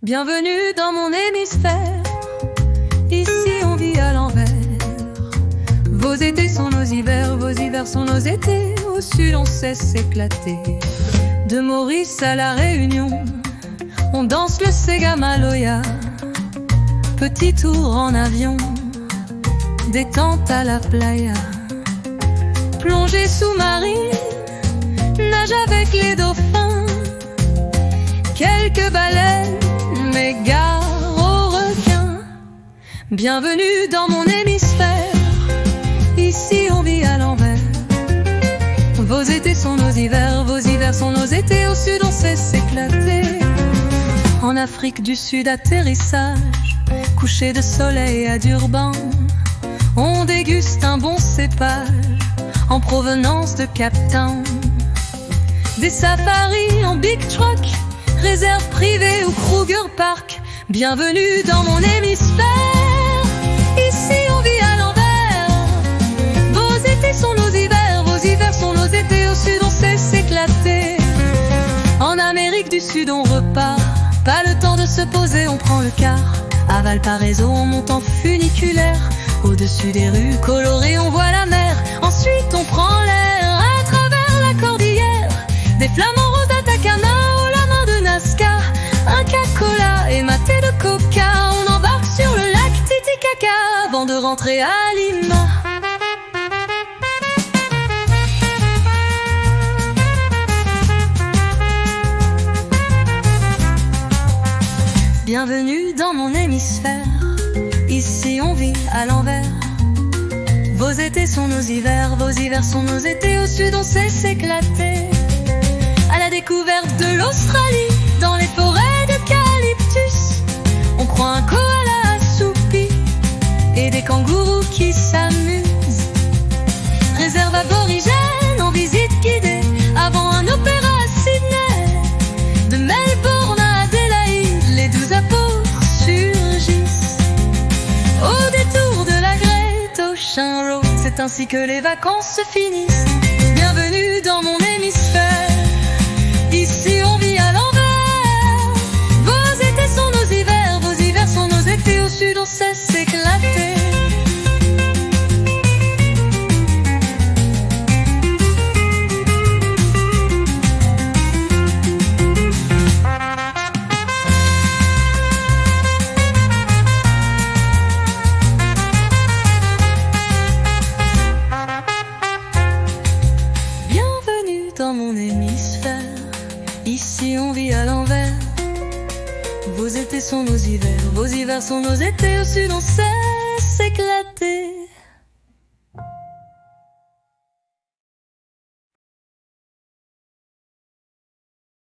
Bienvenue dans mon hémisphère. Ici on vit à l'envers. Vos étés sont nos hivers, vos hivers sont nos étés. Au sud on sait s'éclater. De Maurice à la Réunion, on danse le Sega Maloya. Petit tour en avion, détente à la playa. Plongée sous-marine, nage avec les dauphins. Quelques baleines, mais gare aux requins. Bienvenue dans mon hémisphère. Ici on vit à l'envers. Vos étés sont nos hivers, vos hivers sont nos étés. Au sud on sait s'éclater. En Afrique du Sud atterrissage, coucher de soleil à Durban. On déguste un bon cépage en provenance de Cape Town. Des safaris en big truck, réserve privée ou Kruger Park. Bienvenue dans mon hémisphère. Ici on vit à l'envers. Vos étés sont nos hivers, vos hivers sont nos étés. Au sud on sait s'éclater. En Amérique du Sud on repart. Pas le temps de se poser, on prend le car. À Valparaiso on monte en funiculaire. Au-dessus des rues colorées on voit la mer. Ensuite on prend l'air à travers la cordillère. Des flamants roses d'Atacama au la main de Nazca. Un Coca-Cola et ma thé de coca. On embarque sur le lac Titicaca avant de rentrer à Lima. Bienvenue dans mon hémisphère. Ici on vit à l'envers. Vos étés sont nos hivers, vos hivers sont nos étés. Au sud on sait s'éclater. À la découverte de l'Australie, dans les forêts d'eucalyptus, on croit un koala assoupi et des kangourous qui s'amusent. Réserve aborigène en visite guidée avant un opéra à Sydney. De Melbourne à Adélaïde, les 12 apôtres surgissent. Au détour de la Great Ocean Road, c'est ainsi que les vacances se finissent. Bienvenue dans mon hémisphère. Ici on vit à l'envers. Vos étés sont nos hivers, vos hivers sont nos étés. Au sud on sait s'éclater. Bienvenue dans mon hémisphère. Ici on vit à l'envers. Vos étés sont nos hivers, vos hivers sont nos étés. Au sud on sait s'éclater.